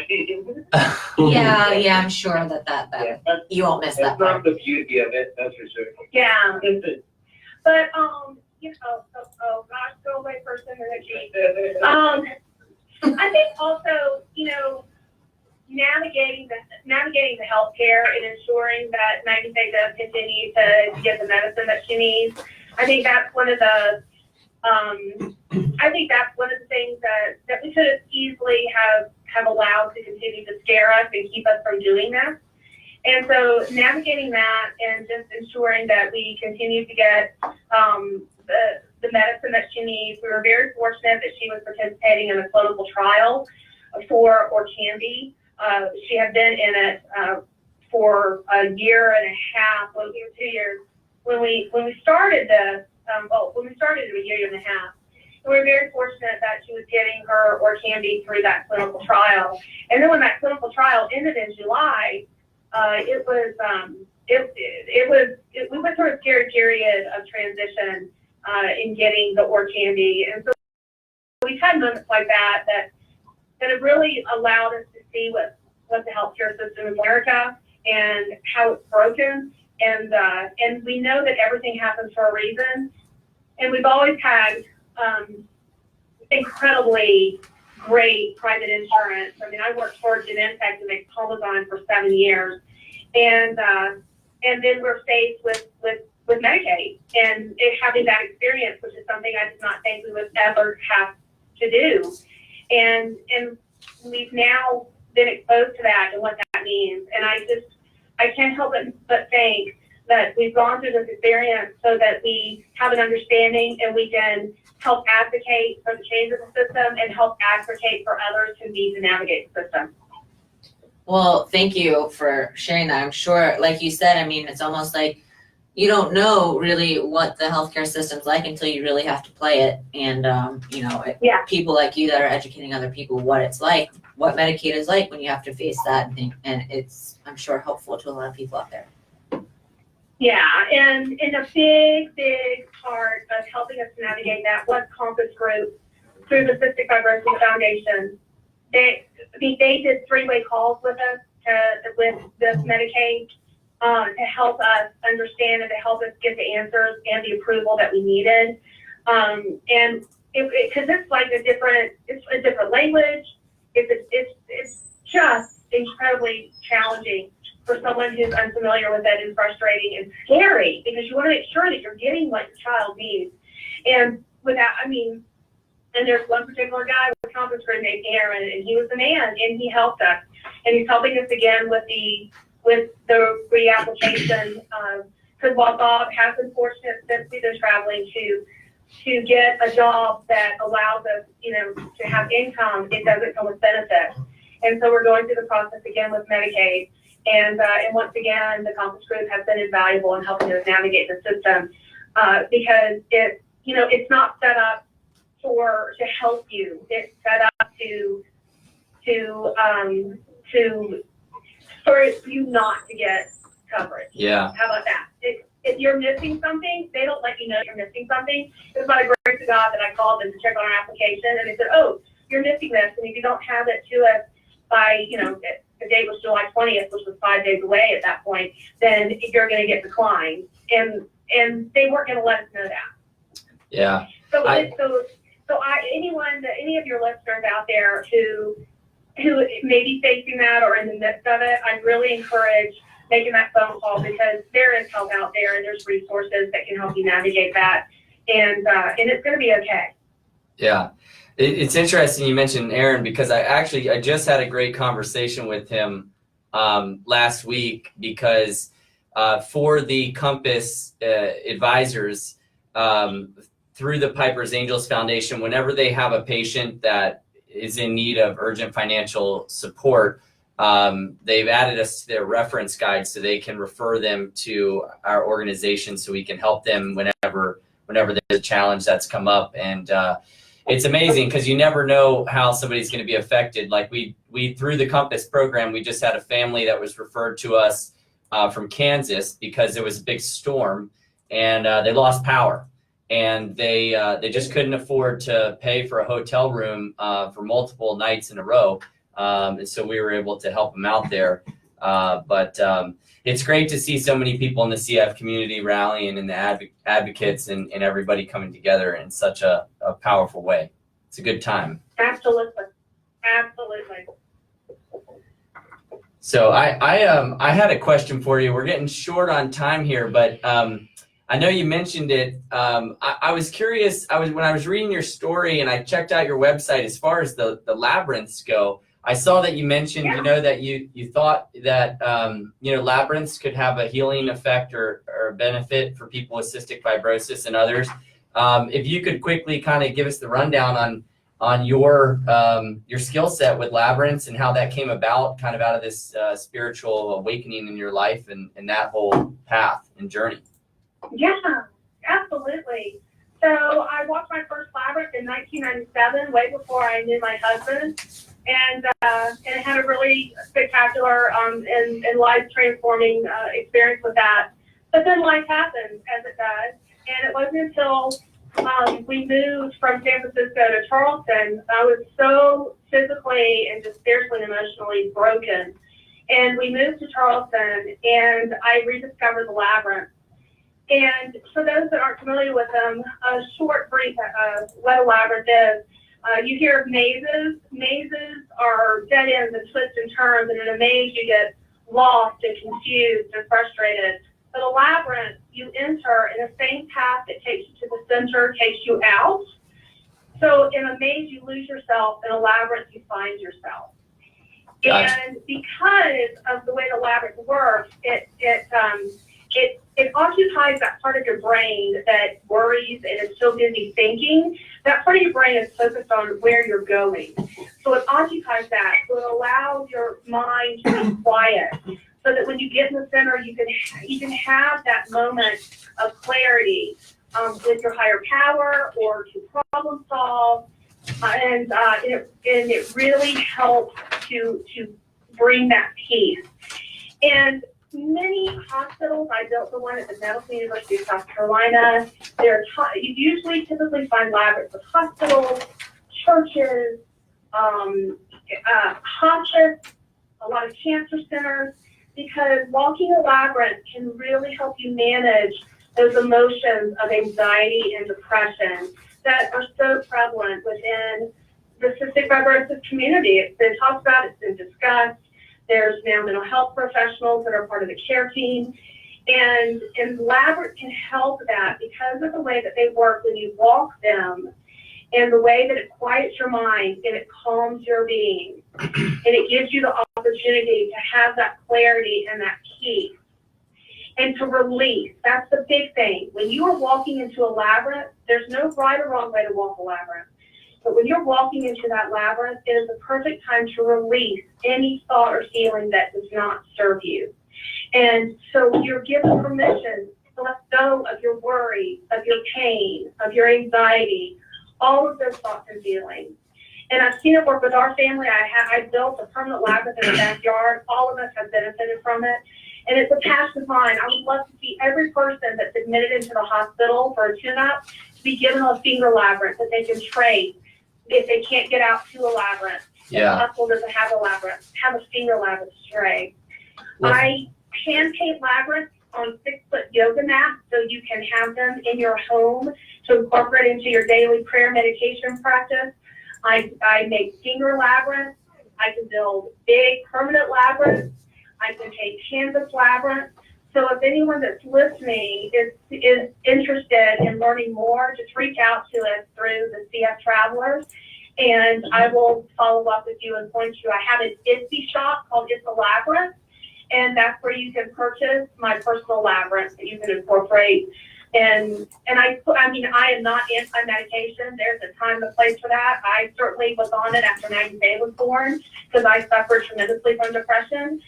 [SPEAKER 7] Yeah, I'm sure that
[SPEAKER 9] Yeah,
[SPEAKER 7] you won't miss that
[SPEAKER 9] that's
[SPEAKER 7] part.
[SPEAKER 9] not the beauty of it, that's for sure.
[SPEAKER 8] Yeah. But, oh gosh, go away for a second, Richie. I think also, navigating the healthcare and ensuring that Maggie Faye does continue to get the medicine that she needs. I think that's one of the things that we could have easily have allowed to continue to scare us and keep us from doing this. And so navigating that and just ensuring that we continue to get the medicine that she needs. We were very fortunate that she was participating in a clinical trial for Orkambi. She had been in it for a year and a half, 2 years. When we started this, when we started it a year and a half, we were very fortunate that she was getting her Orkambi through that clinical trial. And then when that clinical trial ended in July, we went through a scary period of transition in getting the Orkambi. And so we've had moments like that have really allowed us to see what the healthcare system in America and how it's broken. And we know that everything happens for a reason. And we've always had incredibly great private insurance. I mean, I worked for Genentech to make Palmazine for 7 years. And then we're faced with Medicaid and having that experience, which is something I did not think we would ever have to do. And we've now been exposed to that and what that means. And I can't help but think that we've gone through this experience so that we have an understanding and we can help advocate for the change of the system and help advocate for others who need to navigate the system.
[SPEAKER 7] Well, thank you for sharing that. I'm sure, like you said, I mean, it's almost like you don't know really what the healthcare system's like until you really have to play it. And,
[SPEAKER 8] Yeah.
[SPEAKER 7] people like you that are educating other people what it's like, what Medicaid is like when you have to face that. And it's, I'm sure, helpful to a lot of people out there.
[SPEAKER 8] Yeah, and a big, big part of helping us to navigate that was Compass Group through the Cystic Fibrosis Foundation. They did 3-way calls with us with this Medicaid to help us understand and to help us get the answers and the approval that we needed. And because it's like a different language, it's just incredibly challenging for someone who's unfamiliar with it and frustrating and scary because you want to make sure that you're getting what your child needs. And without, and there's one particular guy with conference group named Aaron, and he was the man, and he helped us. And he's helping us again with the reapplication. Because while Bob has been fortunate since we've been traveling to get a job that allows us, to have income, it doesn't come with benefits. And so we're going through the process again with Medicaid. And once again, the conference group has been invaluable in helping us navigate the system because it's not set up to help you. It's set up for you not to get coverage.
[SPEAKER 6] Yeah.
[SPEAKER 8] How about that? If you're missing something, they don't let you know you're missing something. It was by the grace of God that I called them to check on our application, and they said, "Oh, you're missing this, and if you don't have it to us by, the date was July 20th, which was 5 days away at that point, then you're going to get declined." And they weren't going to let us know that.
[SPEAKER 6] Yeah.
[SPEAKER 8] So any of your listeners out there who may be facing that or in the midst of it, I really encourage making that phone call because there is help out there and there's resources that can help you navigate that, and it's going to be okay.
[SPEAKER 6] Yeah. It's interesting you mentioned Aaron because I just had a great conversation with him last week because for the Compass advisors through the Piper's Angels Foundation, whenever they have a patient that is in need of urgent financial support, they've added us to their reference guide so they can refer them to our organization so we can help them whenever there's a challenge that's come up. And it's amazing because you never know how somebody's going to be affected. Like we through the Compass program, we just had a family that was referred to us from Kansas because there was a big storm and they lost power. And they just couldn't afford to pay for a hotel room for multiple nights in a row. And so we were able to help them out there. But it's great to see so many people in the CF community rallying and the advocates and everybody coming together in such a powerful way. It's a good time.
[SPEAKER 8] Absolutely. Absolutely.
[SPEAKER 6] So I had a question for you. We're getting short on time here, but I know you mentioned it. I was curious. When I was reading your story and I checked out your website as far as the labyrinths go. I saw that you mentioned, that you thought that labyrinths could have a healing effect or a benefit for people with cystic fibrosis and others. If you could quickly kind of give us the rundown on your skill set with labyrinths and how that came about, kind of out of this spiritual awakening in your life and that whole path and journey.
[SPEAKER 8] Yeah, absolutely. So I walked my first labyrinth in 1997, way before I knew my husband, and it had a really spectacular and life-transforming experience with that. But then life happens, as it does, and it wasn't until we moved from San Francisco to Charleston, I was so physically and just spiritually and emotionally broken. And we moved to Charleston, and I rediscovered the labyrinth. And for those that aren't familiar with them, a short brief of what a labyrinth is. You hear of mazes. Mazes are dead ends and twists and turns, and in a maze you get lost and confused and frustrated. But a labyrinth, you enter in the same path that takes you to the center, takes you out. So in a maze you lose yourself, in a labyrinth you find yourself. Gotcha. And because of the way the labyrinth works, it occupies that part of your brain that worries and is so busy thinking. That part of your brain is focused on where you're going. So it occupies that. So it allows your mind to be quiet. So that when you get in the center, you can have that moment of clarity with your higher power or to problem solve. And it really helps to bring that peace. And many hospitals, I built the one at the Medical University of South Carolina. You usually typically find labyrinths with hospitals, churches, hospice, a lot of cancer centers, because walking a labyrinth can really help you manage those emotions of anxiety and depression that are so prevalent within the cystic fibrosis community. It's been talked about, it's been discussed. There's now mental health professionals that are part of the care team. And Labrador can help that because of the way that they work when you walk them and the way that it quiets your mind and it calms your being. And it gives you the opportunity to have that clarity and that peace. And to release, that's the big thing. When you are walking into a labyrinth, there's no right or wrong way to walk a labyrinth. But when you're walking into that labyrinth, it is the perfect time to release any thought or feeling that does not serve you. And so you're given permission to let go of your worry, of your pain, of your anxiety, all of those thoughts and feelings. And I've seen it work with our family. I built a permanent labyrinth in the backyard. All of us have benefited from it. And it's a passion of mine. I would love to see every person that's admitted into the hospital for a tune-up to be given a finger labyrinth that they can trade if they can't get out to a labyrinth.
[SPEAKER 6] Yeah.
[SPEAKER 8] If the hospital doesn't have a labyrinth, have a finger labyrinth to trade.
[SPEAKER 6] Well-
[SPEAKER 8] I hand paint labyrinths on 6-foot yoga mats so you can have them in your home to incorporate into your daily prayer meditation practice. I make finger labyrinths. I can build big permanent labyrinths. I can take canvas labyrinths. So if anyone that's listening is interested in learning more, just reach out to us through the CF Travelers, and I will follow up with you and point you. I have an Etsy shop called It's a Labyrinth, and that's where you can purchase my personal labyrinth that you can incorporate. And I mean, I am not anti-medication. There's a time and place for that. I certainly was on it after Maggie Day was born because I suffered tremendously from depression.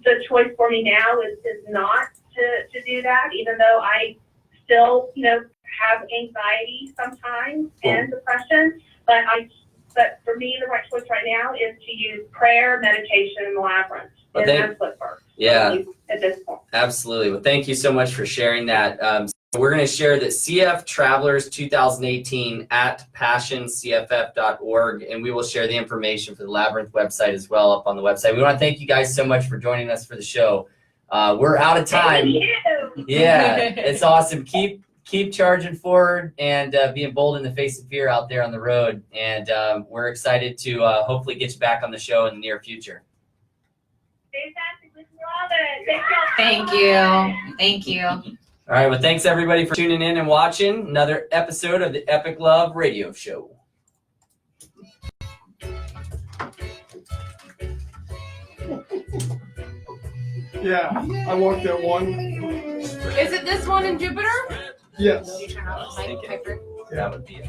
[SPEAKER 8] The choice for me now is not to do that, even though I still, have anxiety sometimes and depression. But for me, the right choice right now is to use prayer, meditation, and labyrinth.
[SPEAKER 6] Well,
[SPEAKER 8] And that's what works.
[SPEAKER 6] Yeah.
[SPEAKER 8] At this point.
[SPEAKER 6] Absolutely. Well, thank you so much for sharing that. So we're going to share the CF Travelers 2018 at passioncff.org, and we will share the information for the Labyrinth website as well up on the website. We want to thank you guys so much for joining us for the show. We're out of time.
[SPEAKER 8] Thank you.
[SPEAKER 6] Yeah, it's awesome. Keep charging forward and being bold in the face of fear out there on the road. And we're excited to hopefully get you back on the show in the near future.
[SPEAKER 8] Fantastic. We love it.
[SPEAKER 7] Thank you. Thank you.
[SPEAKER 6] All right. Well, thanks everybody for tuning in and watching another episode of the Epic Love Radio Show.
[SPEAKER 4] Yeah, I walked that one.
[SPEAKER 2] Is it this one in Jupiter?
[SPEAKER 4] Yes.
[SPEAKER 7] Did you turn off the mic, Piper?
[SPEAKER 6] That would be it.